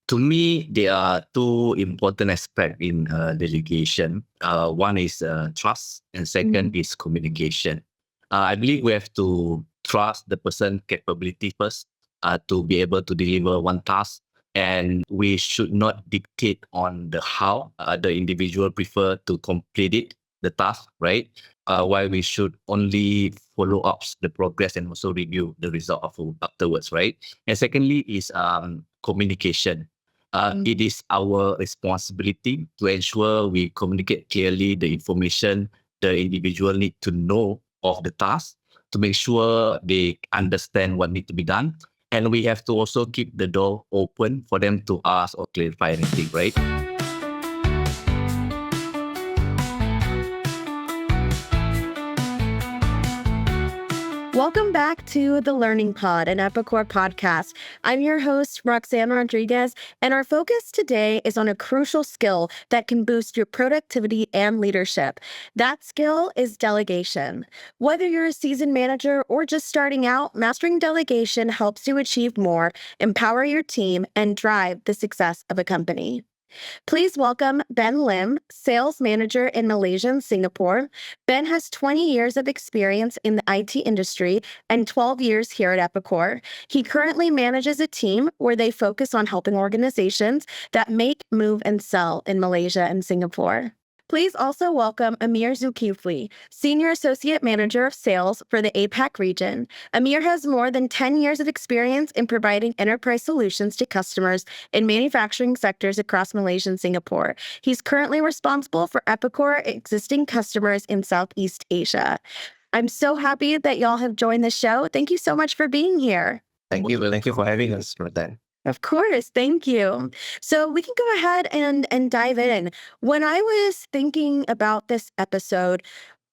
To me, there are two important aspects in delegation. One is trust, and second is communication. I believe we have to trust the person capability first to be able to deliver one task, and we should not dictate on the how the individual prefer to complete it, the task, right? While we should only follow up the progress and also review the result of afterwards, right? And secondly is communication. It is our responsibility to ensure we communicate clearly the information the individual need to know of the task to make sure they understand what need to be done. And we have to also keep the door open for them to ask or clarify anything, right? Welcome back to the Learning Pod, an Epicor podcast. I'm your host, Roxanne Rodriguez, and our focus today is on a crucial skill that can boost your productivity and leadership. That skill is delegation. Whether you're a seasoned manager or just starting out, mastering delegation helps you achieve more, empower your team, and drive the success of a company. Please welcome Ben Lim, Sales Manager in Malaysia and Singapore. Ben has 20 years of experience in the IT industry and 12 years here at Epicor. He currently manages a team where they focus on helping organizations that make, move, and sell in Malaysia and Singapore. Please also welcome Ammir Zulkifli, Senior Associate Manager of Sales for the APAC region. Ammir has more than 10 years of experience in providing enterprise solutions to customers in manufacturing sectors across Malaysia and Singapore. He's currently responsible for Epicor existing customers in Southeast Asia. I'm so happy that y'all have joined the show. Thank you so much for being here. Thank you. Thank you for having us, Rodan. Of course. Thank you. So we can go ahead and dive in. When I was thinking about this episode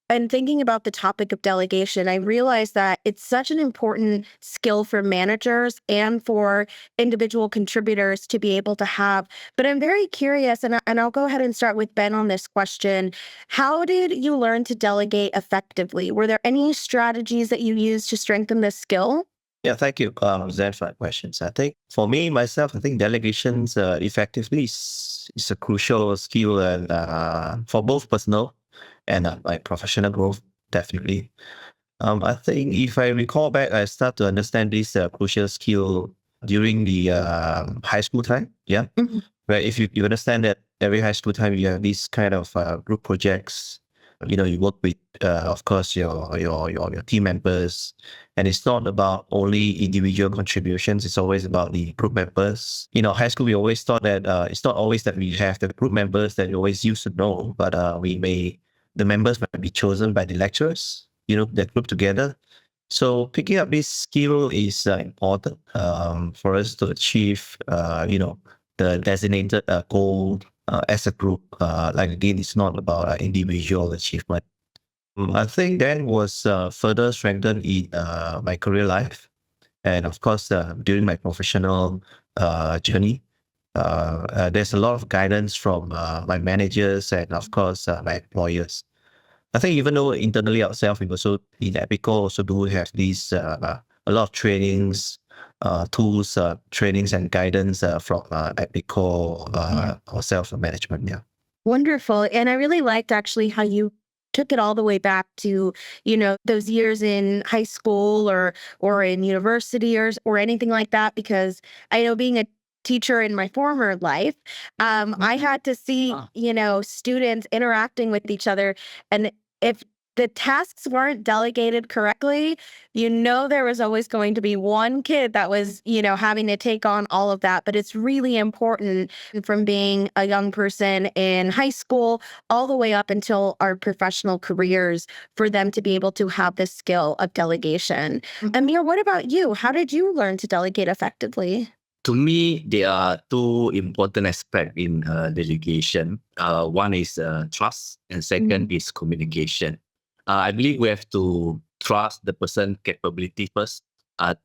and thinking about the topic of delegation, I realized that it's such an important skill for managers and for individual contributors to be able to have. But I'm very curious, and I'll go ahead and start with Ben on this question. How did you learn to delegate effectively? Were there any strategies that you used to strengthen this skill? Yeah, thank you, Zed, for that questions. I think for me, myself, I think delegations effectively is a crucial skill and for both personal and my professional growth, definitely. I think if I recall back, I start to understand this crucial skill during the high school time. Yeah, where if you understand that every high school time you have these kind of group projects. You work with, of course, your team members, and it's not about only individual contributions. It's always about the group members. High school, we always thought that it's not always that we have the group members that we always used to know, but the members might be chosen by the lecturers. That group together. So picking up this skill is important for us to achieve, the designated goal. As a group, again, it's not about individual achievement. I think that was further strengthened in my career life, and of course during my professional journey. There's a lot of guidance from my managers and of course my employers. I think even though internally ourselves, we also in Epicor also do have these a lot of trainings, tools, trainings and guidance from Epicor or self-management. Yeah. Wonderful. And I really liked actually how you took it all the way back to, those years in high school or in university or anything like that, because I know being a teacher in my former life, I had to see, students interacting with each other. And if the tasks weren't delegated correctly, there was always going to be one kid that was, having to take on all of that. But it's really important from being a young person in high school all the way up until our professional careers for them to be able to have this skill of delegation. Ammir, what about you? How did you learn to delegate effectively? To me, there are two important aspects in delegation. One is trust, and second is communication. I believe we have to trust the person capability first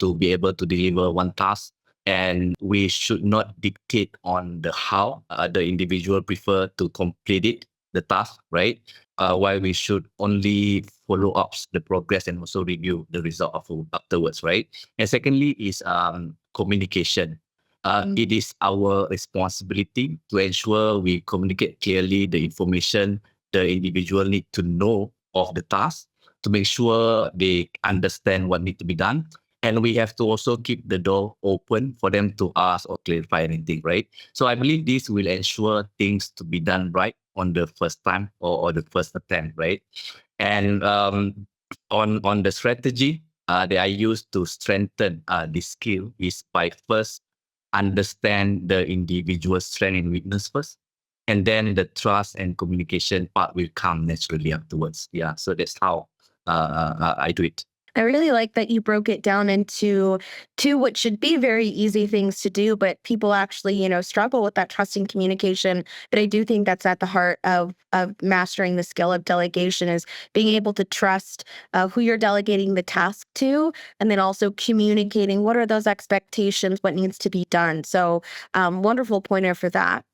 to be able to deliver one task, and we should not dictate on the how the individual prefer to complete it, the task, right? While we should only follow up the progress and also review the result of afterwards, right? And secondly is communication. It is our responsibility to ensure we communicate clearly the information the individual need to know of the task to make sure they understand what need to be done. And we have to also keep the door open for them to ask or clarify anything, right? So I believe this will ensure things to be done right on the first time or the first attempt, right? And on the strategy that I use to strengthen this skill is by first understand the individual strength and weakness first, and then the trust and communication part will come naturally afterwards. Yeah, so that's how I do it. I really like that you broke it down into two what should be very easy things to do, but people actually, struggle with that trusting communication. But I do think that's at the heart of mastering the skill of delegation is being able to trust who you're delegating the task to, and then also communicating what are those expectations, what needs to be done. So wonderful pointer for that.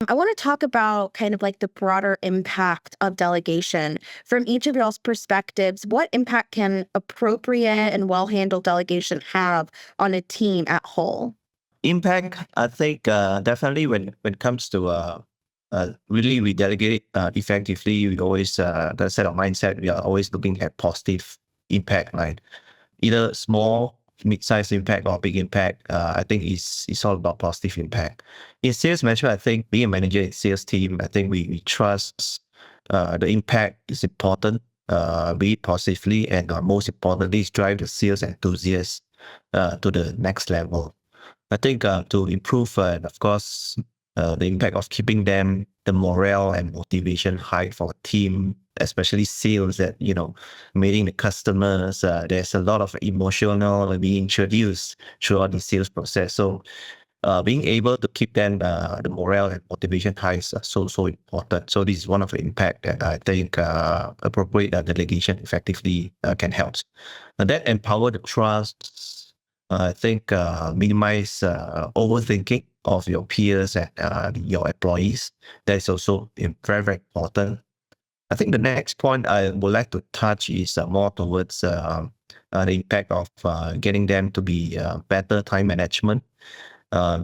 I want to talk about kind of like the broader impact of delegation. From each of y'all's perspectives, what impact can appropriate and well-handled delegation have on a team at whole? Impact, I think definitely when it comes to really we delegate effectively, we always, the set of mindset, we are always looking at positive impact, right? Either small, mid-sized impact or big impact, I think it's all about positive impact. In sales management, I think being a manager in sales team, I think we trust the impact is important, be it positively, and most importantly, is drive the sales enthusiasts to the next level. I think to improve, and of course, the impact of keeping them, the morale and motivation high for a team, especially sales that, meeting the customers, there's a lot of emotional being introduced throughout the sales process. So being able to keep them, the morale and motivation high is so important. So this is one of the impact that I think appropriate delegation effectively can help. And that empower the trust, I think minimize overthinking of your peers and your employees. That is also very important. I think the next point I would like to touch is more towards the impact of getting them to be better time management.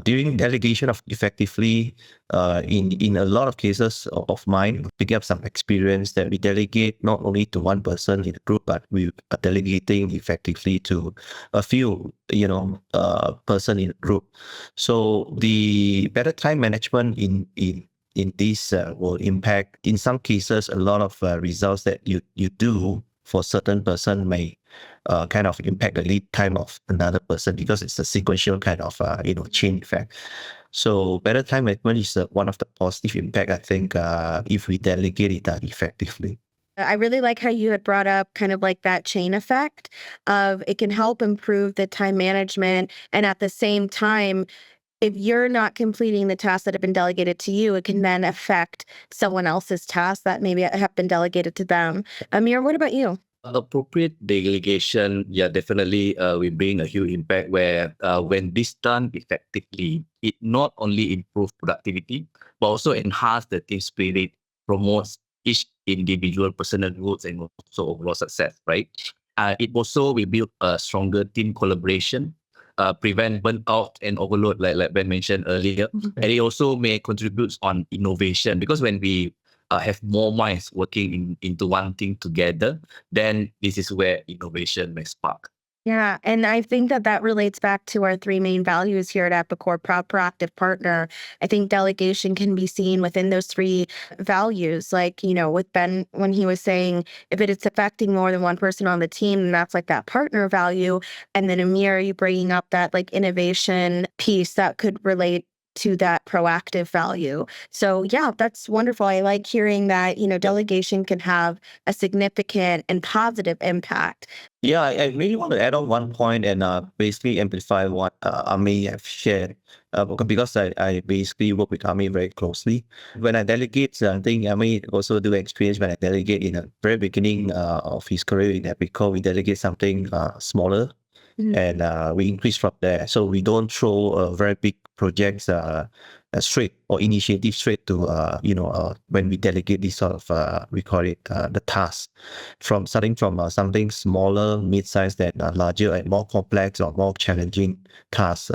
During delegation of effectively, in a lot of cases of mine, picking up some experience that we delegate not only to one person in the group, but we are delegating effectively to a few, person in the group. So the better time management in this will impact, in some cases, a lot of results that you do for certain person may kind of impact the lead time of another person because it's a sequential kind of chain effect. So better time management is one of the positive impact, I think, if we delegate it effectively. I really like how you had brought up kind of like that chain effect of it can help improve the time management. And at the same time, if you're not completing the tasks that have been delegated to you, it can then affect someone else's tasks that maybe have been delegated to them. Ammir, what about you? Appropriate delegation, yeah, definitely will bring a huge impact where when this done effectively, it not only improves productivity, but also enhance the team spirit, promotes each individual personal growth and also overall success, right? It also will build a stronger team collaboration, prevent burnout and overload, like Ben mentioned earlier. And it also may contribute on innovation because when we have more minds working into one thing together, then this is where innovation may spark. Yeah, and I think that relates back to our three main values here at Epicor, proud, proactive partner. I think delegation can be seen within those three values. Like, with Ben, when he was saying, if it is affecting more than one person on the team, then that's like that partner value. And then Ammir, you bringing up that like innovation piece that could relate to that proactive value. So yeah, that's wonderful. I like hearing that, delegation can have a significant and positive impact. Yeah, I really want to add on one point and basically amplify what Ammir have shared because I basically work with Ammir very closely. When I delegate, I think Ammir also do experience when I delegate in the very beginning of his career in Epicor, we delegate something smaller. and we increase from there. So we don't throw very big projects straight or initiative straight to when we delegate this sort of we call it the task, from starting from something smaller, mid-sized, than larger and more complex or more challenging tasks.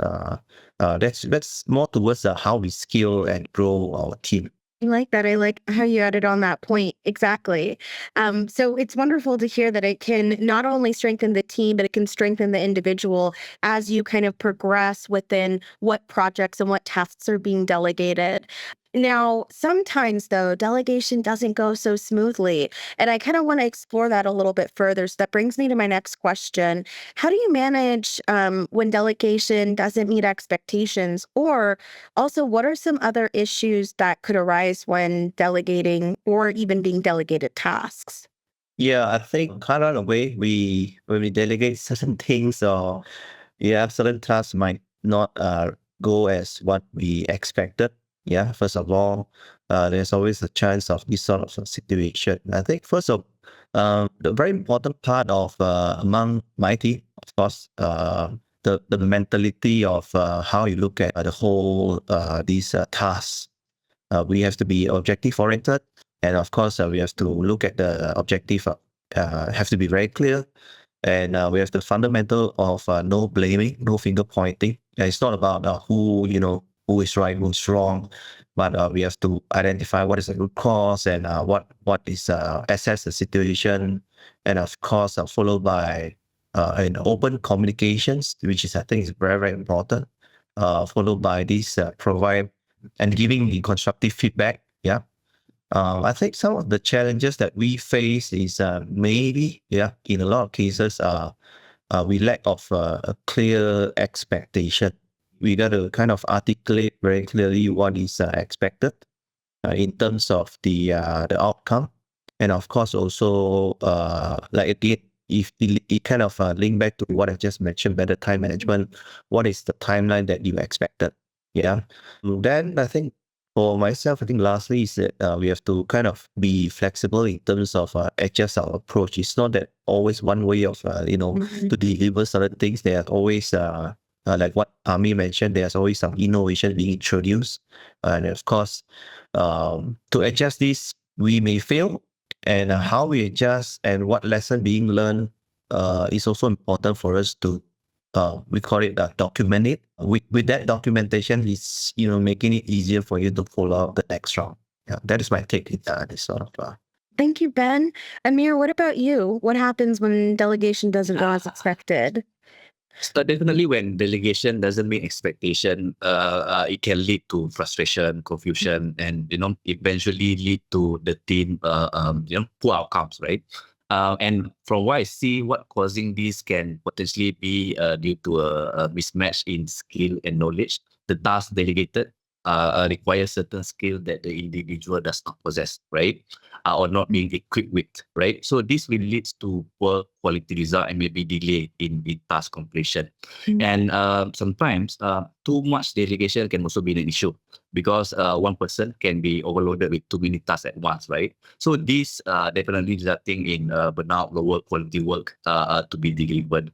That's more towards how we scale and grow our team. I like that. I like how you added on that point. Exactly. So it's wonderful to hear that it can not only strengthen the team, but it can strengthen the individual as you kind of progress within what projects and what tasks are being delegated. Now, sometimes though, delegation doesn't go so smoothly. And I kind of want to explore that a little bit further. So that brings me to my next question. How do you manage when delegation doesn't meet expectations? Or also, what are some other issues that could arise when delegating or even being delegated tasks? Yeah, I think kind of the way when we delegate certain things, or certain tasks might not go as what we expected. Yeah, first of all, there's always a chance of this sort of a situation. I think first of the very important part of among my team, of course, the mentality of how you look at the whole these tasks. We have to be objective oriented, and of course, we have to look at the objective. Have to be very clear, and we have the fundamental of no blaming, no finger pointing. And it's not about who is right, who's wrong, but we have to identify what is the root cause, and what is assess the situation, and of course, followed by an open communications, which is I think is very very important. Followed by this provide and giving the constructive feedback. Yeah. I think some of the challenges that we face is maybe, in a lot of cases, we lack of a clear expectation. We got to kind of articulate very clearly what is expected in terms of the outcome, and of course also like again, if it kind of link back to what I just mentioned, better time management. What is the timeline that you expected? Yeah. Then I think for myself, I think lastly is that we have to kind of be flexible in terms of adjust our approach. It's not that always one way of to deliver certain things. There are always like what Ammir mentioned, there's always some innovation being introduced, and of course, to adjust this, we may fail, and how we adjust and what lesson being learned is also important for us to we call it document it. With that documentation, it's making it easier for you to follow up the next round. Yeah, that is my take in this sort of. Thank you, Ben. Ammir, what about you? What happens when delegation doesn't go as expected? So definitely when delegation doesn't meet expectation, it can lead to frustration, confusion, and eventually lead to the team poor outcomes, right? And from what I see, what causing this can potentially be due to a mismatch in skill and knowledge. The task delegated requires certain skill that the individual does not possess, right? Or not being equipped with, right? So this will lead to poor quality result and maybe delay in task completion. And sometimes too much delegation can also be an issue because one person can be overloaded with too many tasks at once, right? So this definitely resulting in burnout, lower quality work to be delivered.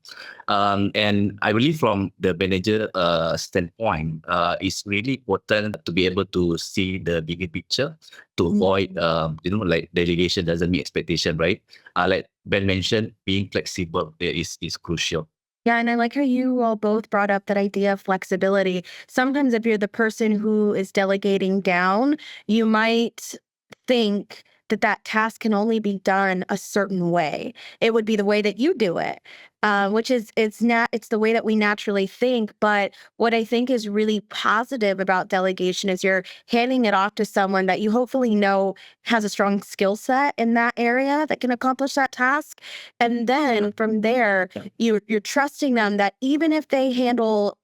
And I believe from the manager standpoint, it's really important to be able to see the bigger picture to avoid, like delegation doesn't meet expectation, right? Like Ben mentioned, being flexible is crucial. Yeah, and I like how you all both brought up that idea of flexibility. Sometimes if you're the person who is delegating down, you might think that that task can only be done a certain way. It would be the way that you do it, which is it's the way that we naturally think. But what I think is really positive about delegation is you're handing it off to someone that you hopefully know has a strong skill set in that area that can accomplish that task. And then from there, you're trusting them that even if they handle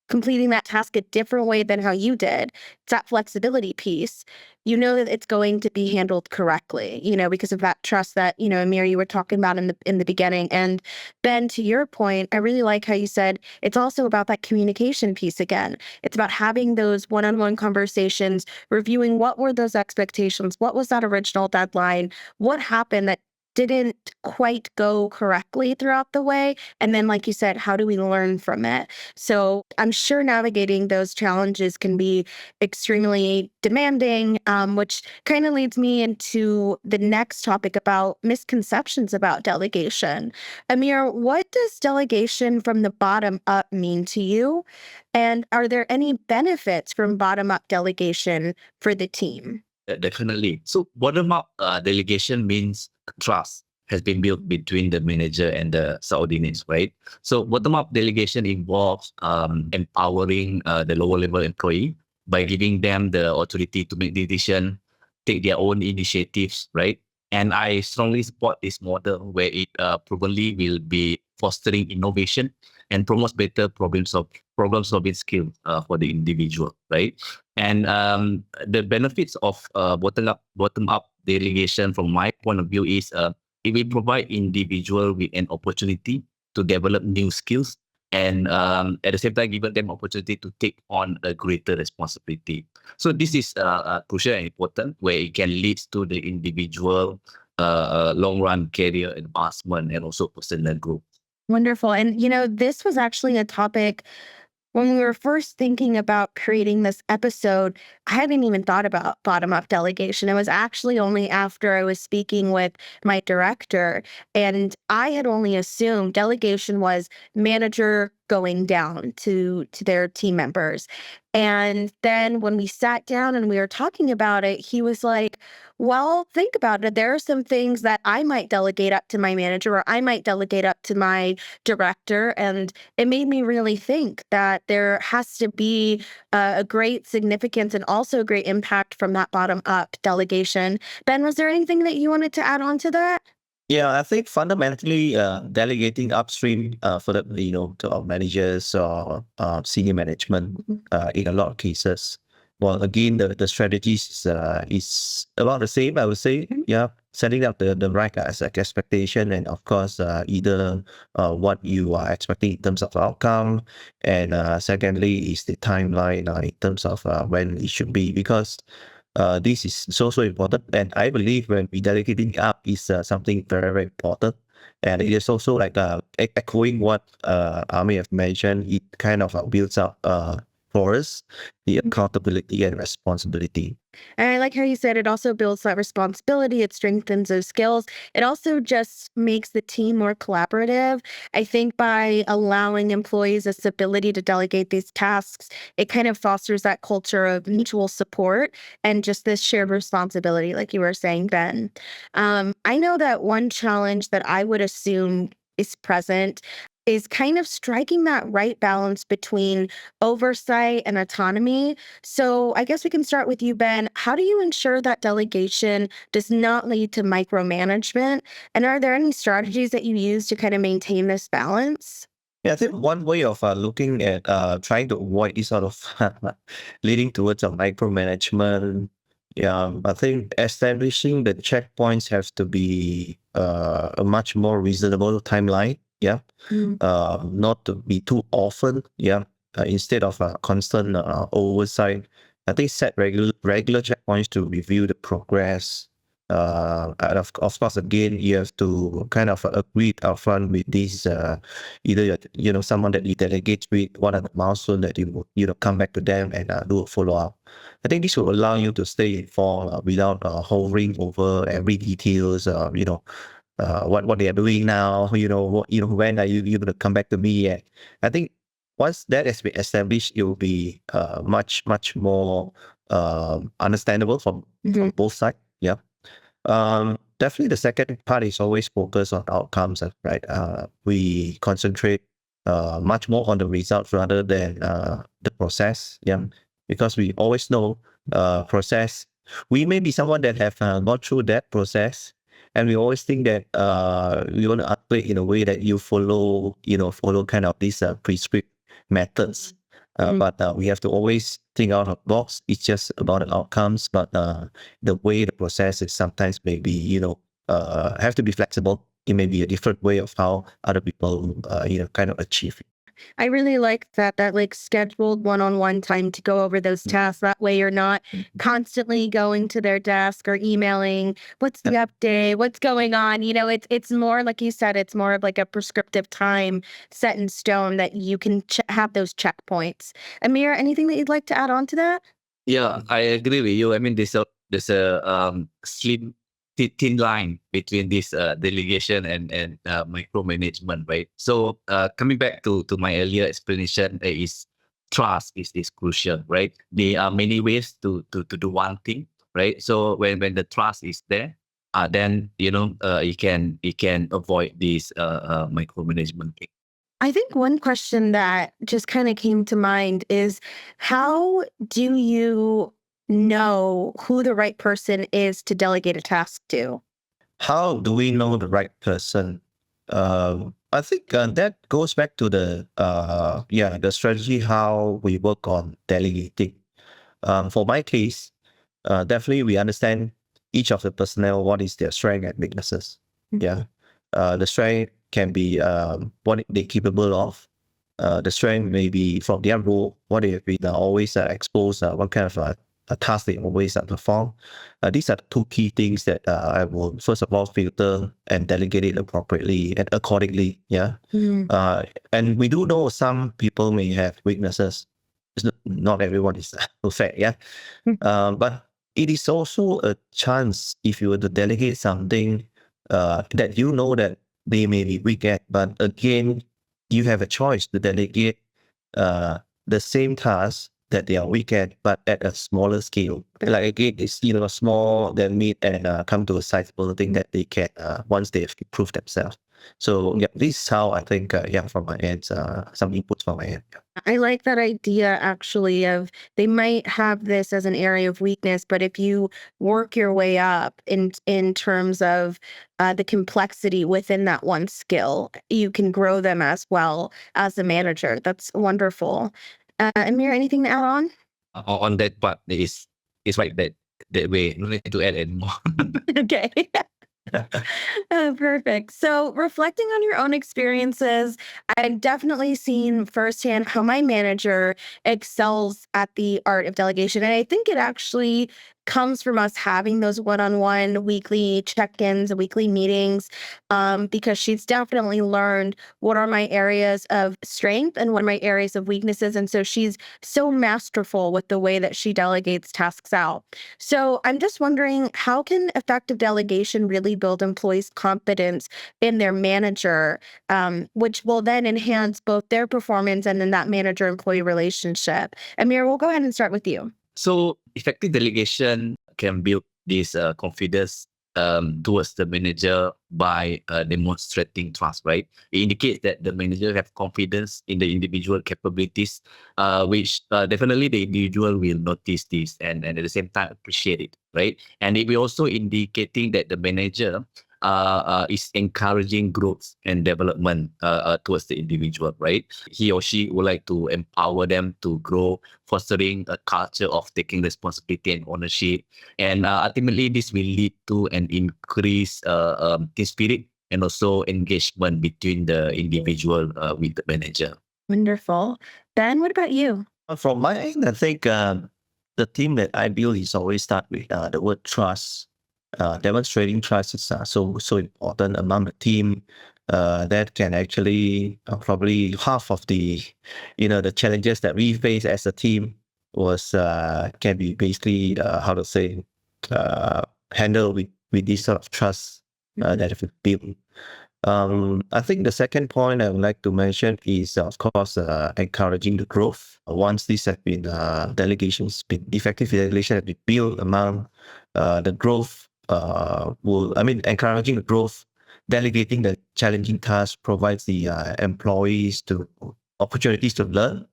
completing that task a different way than how you did, it's that flexibility piece. You know that it's going to be handled correctly, because of that trust that, Ammir, you were talking about in the beginning. And Ben, to your point, I really like how you said it's also about that communication piece again. It's about having those one-on-one conversations, reviewing what were those expectations, what was that original deadline, what happened that didn't quite go correctly throughout the way? And then, like you said, how do we learn from it? So I'm sure navigating those challenges can be extremely demanding, which kind of leads me into the next topic about misconceptions about delegation. Ammir, what does delegation from the bottom up mean to you? And are there any benefits from bottom up delegation for the team? Definitely. So bottom-up delegation means trust has been built between the manager and the subordinates, right? So bottom-up delegation involves empowering the lower-level employee by giving them the authority to make decisions, take their own initiatives, right? And I strongly support this model where it probably will be fostering innovation and promotes better problem-solving skills for the individual, right? And the benefits of bottom up delegation, from my point of view, is it will provide individual with an opportunity to develop new skills, and at the same time, give them opportunity to take on a greater responsibility. So this is crucial and important, where it can lead to the individual long run career advancement and also personal growth. Wonderful. And, this was actually a topic when we were first thinking about creating this episode. I hadn't even thought about bottom up delegation. It was actually only after I was speaking with my director, and I had only assumed delegation was manager going down to their team members. And then when we sat down and we were talking about it, he was like, well, think about it. There are some things that I might delegate up to my manager, or I might delegate up to my director. And it made me really think that there has to be a great significance and also a great impact from that bottom up delegation. Ben, was there anything that you wanted to add on to that? Yeah, I think fundamentally, delegating upstream for the to our managers or senior management in a lot of cases. Well, again, the strategies is about the same, I would say. Yeah, setting up the right expectation, and of course, either what you are expecting in terms of outcome, and secondly is the timeline in terms of when it should be, because this is so important. And I believe when we delegating up is something very, very important. And it is also like echoing what Ammir have mentioned. It kind of builds up for us the accountability and responsibility. And I like how you said it also builds that responsibility. It strengthens those skills. It also just makes the team more collaborative. I think by allowing employees this ability to delegate these tasks, it kind of fosters that culture of mutual support and just this shared responsibility, like you were saying, Ben. I know that one challenge that I would assume is present is kind of striking that right balance between oversight and autonomy. So I guess we can start with you, Ben. How do you ensure that delegation does not lead to micromanagement? And are there any strategies that you use to kind of maintain this balance? Yeah, I think one way of looking at trying to avoid this sort of leading towards a micromanagement. Yeah, I think establishing the checkpoints have to be a much more reasonable timeline. Yeah, not to be too often. Yeah, instead of constant oversight. I think set regular checkpoints to review the progress. And of course, again, you have to kind of agree upfront with this. Either someone that you delegate with, what are the milestones that you come back to them and do a follow up. I think this will allow you to stay informed without hovering over every details. What they are doing now. When are you going to come back to me? And I think once that has been established, it will be much more understandable from both sides. Yeah. Definitely the second part is always focus on outcomes, right? We concentrate much more on the results rather than the process. Yeah, because we always know process. We may be someone that have gone through that process, and we always think that we want to upgrade in a way that you follow kind of these prescribed methods. But we have to always think out of the box. It's just about the outcomes, but the way the process is sometimes maybe have to be flexible. It may be a different way of how other people kind of achieve. I really like that like scheduled one-on-one time to go over those tasks. That way you're not constantly going to their desk or emailing, what's the update, what's going on? It's more like you said, it's more of like a prescriptive time set in stone that you can have those checkpoints. Ammir, anything that you'd like to add on to that? Yeah, I agree with you. I mean, there's a slim thin line between this delegation and micromanagement, right? So coming back to my earlier explanation, is trust is crucial, right? There are many ways to do one thing, right? So when the trust is there, then you can avoid this micromanagement thing. I think one question that just kind of came to mind is how do you know who the right person is to delegate a task to? How do we know the right person? I think that goes back to the strategy how we work on delegating. For my case, definitely we understand each of the personnel, what is their strength and weaknesses. Yeah. The strength can be what they're capable of. The strength may be from their role, what they have been always exposed, what kind of a task they always perform. These are the two key things that I will first of all filter and delegate it appropriately and accordingly. Yeah. And we do know some people may have weaknesses. Not everyone is perfect. Yeah. But it is also a chance if you were to delegate something that you know that they may be weak at, but again, you have a choice to delegate the same task that they are weak at, but at a smaller scale. Like again, it's small, then meet and come to a sizable thing that they can once they've improved themselves. So yeah, this is how I think from my end, some inputs from my end. Yeah. I like that idea actually of they might have this as an area of weakness, but if you work your way up in terms of the complexity within that one skill, you can grow them as well as a manager. That's wonderful. Ammir, anything to add on? On that part, is right that way. No need to add anymore. Okay. Oh, perfect. So, reflecting on your own experiences, I've definitely seen firsthand how my manager excels at the art of delegation. And I think it actually comes from us having those one-on-one weekly check-ins, weekly meetings, because she's definitely learned what are my areas of strength and what are my areas of weaknesses. And so she's so masterful with the way that she delegates tasks out. So I'm just wondering, how can effective delegation really build employees' confidence in their manager, which will then enhance both their performance and then that manager-employee relationship? Ammir, we'll go ahead and start with you. So effective delegation can build this confidence towards the manager by demonstrating trust, right? It indicates that the manager have confidence in the individual capabilities, which definitely the individual will notice this and at the same time appreciate it, right? And it will also indicating that the manager is encouraging growth and development towards the individual, right? He or she would like to empower them to grow, fostering a culture of taking responsibility and ownership. And ultimately, this will lead to an increased team spirit and also engagement between the individual with the manager. Wonderful. Ben, what about you? From my end, I think the team that I build is always start with the word trust. Demonstrating trust is so important among the team. That can actually probably half of the the challenges that we face as a team was can be basically how to say handled with this sort of trust that we built. I think the second point I would like to mention is, of course, encouraging the growth. Once these have been effective delegation has been built among the growth, encouraging the growth, delegating the challenging tasks provides the employees to opportunities to learn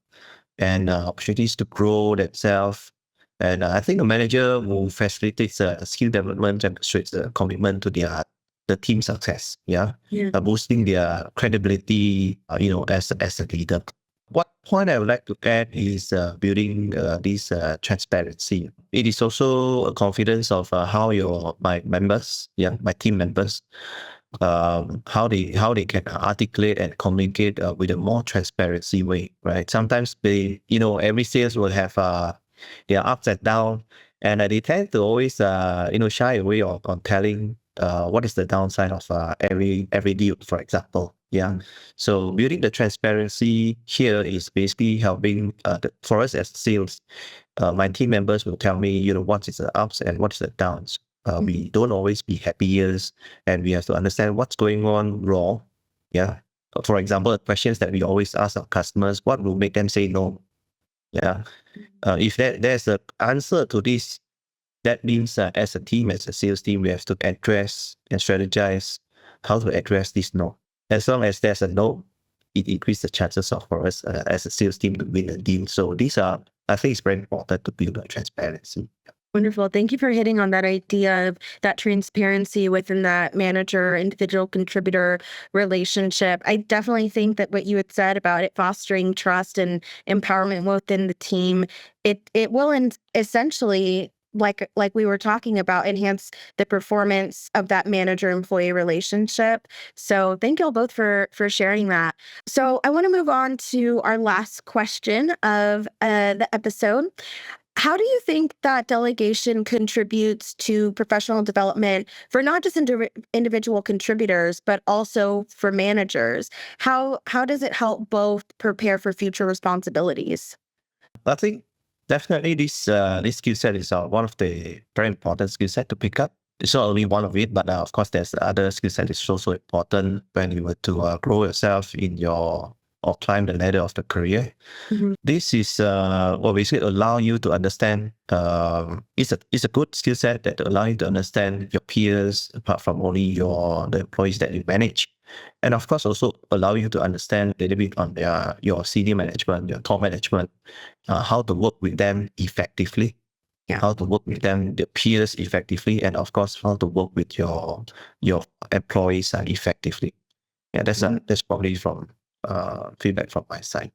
and opportunities to grow themselves. And I think a manager who facilitates skill development and demonstrates a commitment to the team success, boosting their credibility, as a leader. What point I would like to add is building this transparency. It is also a confidence of how my team members how they can articulate and communicate with a more transparency way, right? Sometimes every sales will have their ups and downs, and they tend to always shy away on telling what is the downside of every deal, for example. Yeah. So building the transparency here is basically helping for us as sales. My team members will tell me, what is the ups and what's the downs. We don't always be happiest, and we have to understand what's going on wrong. Yeah. For example, questions that we always ask our customers, what will make them say no? Yeah. If there's an answer to this, that means as a team, as a sales team, we have to address and strategize how to address this no. As long as there's a no, it increases the chances for us as a sales team to win a deal. So I think it's very important to build transparency. Wonderful. Thank you for hitting on that idea of that transparency within that manager, individual contributor relationship. I definitely think that what you had said about it fostering trust and empowerment within the team, it will essentially, like we were talking about, enhance the performance of that manager-employee relationship. So thank you all both for sharing that. So I want to move on to our last question of the episode. How do you think that delegation contributes to professional development for not just individual contributors, but also for managers? How does it help both prepare for future responsibilities? I think definitely this skill set is one of the very important skill set to pick up. It's not only one of it, but of course there's other skill set is also important when you were to grow yourself or climb the ladder of the career. Mm-hmm. This is basically allow you to understand. It's a good skill set that allow you to understand your peers, apart from only the employees that you manage, and of course also allow you to understand a little bit on your senior management, your top management, how to work with them effectively, how to work with them, the peers effectively, and of course how to work with your employees effectively. Yeah, that's probably from feedback from my side.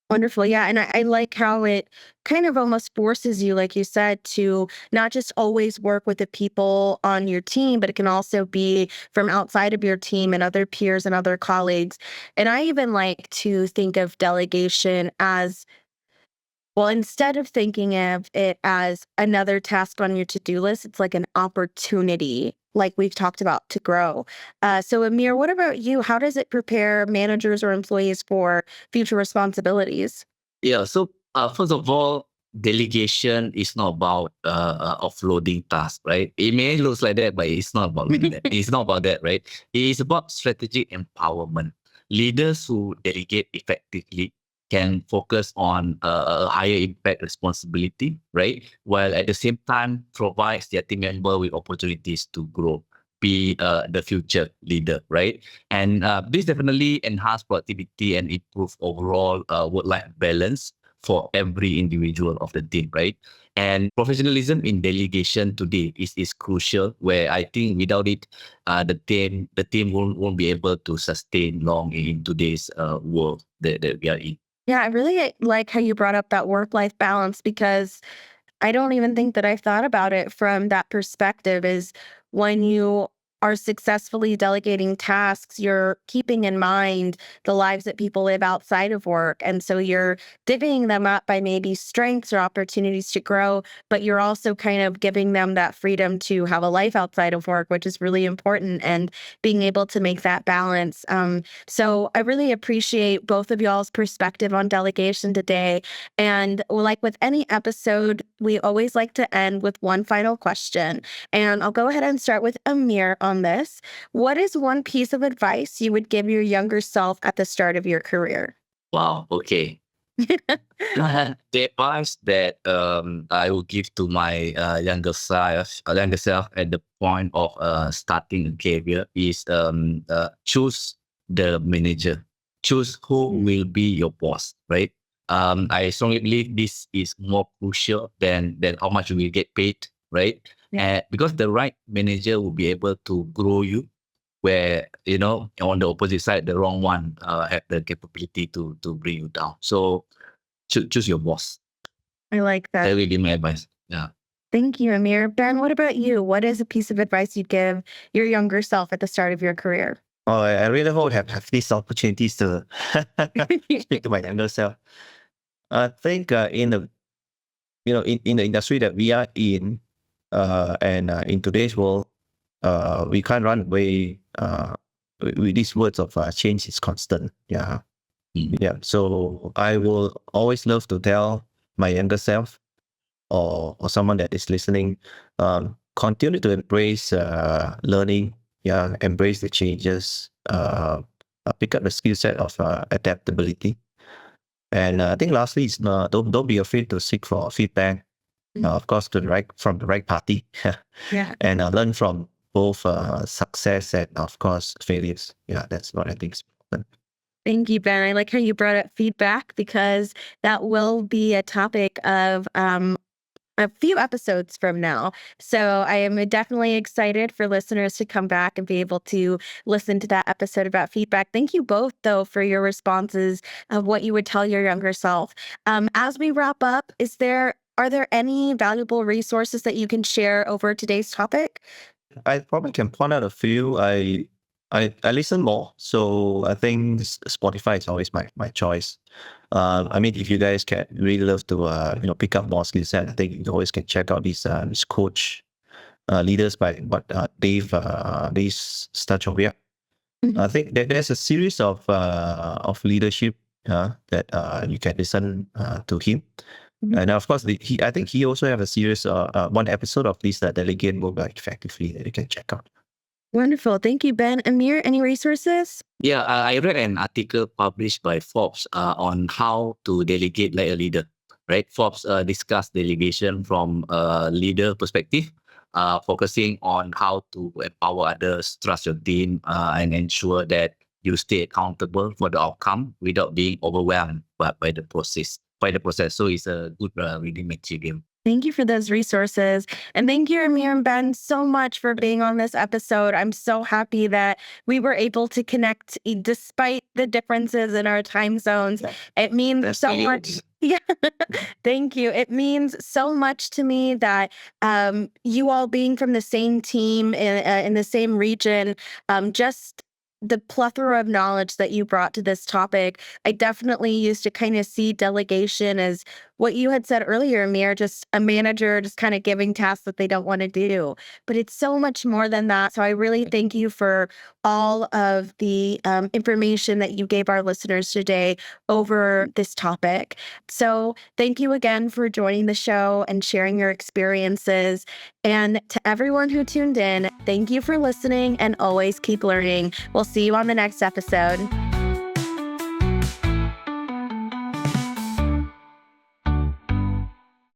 Wonderful. Yeah. And I like how it kind of almost forces you, like you said, to not just always work with the people on your team, but it can also be from outside of your team and other peers and other colleagues. And I even like to think of delegation as, well, instead of thinking of it as another task on your to-do list, it's like an opportunity, like we've talked about, to grow. So Ammir, what about you? How does it prepare managers or employees for future responsibilities? Yeah. So first of all, delegation is not about offloading tasks, right? It may look like that, but it's not about that. It's not about that, right? It is about strategic empowerment. Leaders who delegate effectively can focus on a higher impact responsibility, right? While at the same time provides their team member with opportunities to grow, be the future leader, right? And this definitely enhance productivity and improve overall work-life balance for every individual of the team, right? And professionalism in delegation today is crucial. Where I think without it, the team won't be able to sustain long in today's world that we are in. Yeah, I really like how you brought up that work-life balance, because I don't even think that I've thought about it from that perspective. Is when you are successfully delegating tasks, you're keeping in mind the lives that people live outside of work. And so you're divvying them up by maybe strengths or opportunities to grow, but you're also kind of giving them that freedom to have a life outside of work, which is really important, and being able to make that balance. So I really appreciate both of y'all's perspective on delegation today. And like with any episode, we always like to end with one final question. And I'll go ahead and start with Ammir on this. What is one piece of advice you would give your younger self at the start of your career? Wow. Okay. The advice that I will give to my younger self at the point of starting a career is choose the manager, choose who will be your boss, right? I strongly believe this is more crucial than how much you will get paid, right? Yeah. Because the right manager will be able to grow you, where on the opposite side, the wrong one have the capability to bring you down. So choose your boss. I like that. That will be my advice. Yeah. Thank you, Ammir. Ben, what about you? What is a piece of advice you'd give your younger self at the start of your career? Oh, I really hope I have these opportunities to speak to my younger self. I think in the in the industry that we are in, and in today's world, we can't run away with these words of change is constant. Yeah, yeah. So I will always love to tell my younger self or someone that is listening, continue to embrace learning. Yeah, embrace the changes. Pick up the skill set of adaptability. And I think lastly is don't be afraid to seek for feedback. Of course, from the right party. Yeah. And learn from both success and of course failures. Yeah, that's what I think is important. Thank you, Ben. I like how you brought up feedback because that will be a topic of a few episodes from now. So I am definitely excited for listeners to come back and be able to listen to that episode about feedback. Thank you both, though, for your responses of what you would tell your younger self. As we wrap up, are there any valuable resources that you can share over today's topic? I probably can point out a few. I listen more, so I think Spotify is always my choice. I mean, if you guys can really love to pick up more skill set, I think you always can check out these coach leaders by Dave Stachovia. I think that there's a series of leadership that you can listen to him. And of course, I think he also have a series, one episode of this Delegate Mobile Effectively that you can check out. Wonderful. Thank you, Ben. Ammir, any resources? Yeah, I read an article published by Forbes on how to delegate like a leader, right? Forbes discussed delegation from a leader perspective, focusing on how to empower others, trust your team, and ensure that you stay accountable for the outcome without being overwhelmed by the process. So it's a good reading material. Thank you for those resources. And thank you, Ammir and Ben, so much for being on this episode. I'm so happy that we were able to connect despite the differences in our time zones. It means so much. Yeah. Thank you. It means so much to me that you all being from the same team in the same region, just the plethora of knowledge that you brought to this topic. I definitely used to kind of see delegation as what you had said earlier, Ammir, just a manager just kind of giving tasks that they don't want to do. But it's so much more than that. So I really thank you for all of the information that you gave our listeners today over this topic. So thank you again for joining the show and sharing your experiences. And to everyone who tuned in, thank you for listening and always keep learning. We'll see you on the next episode.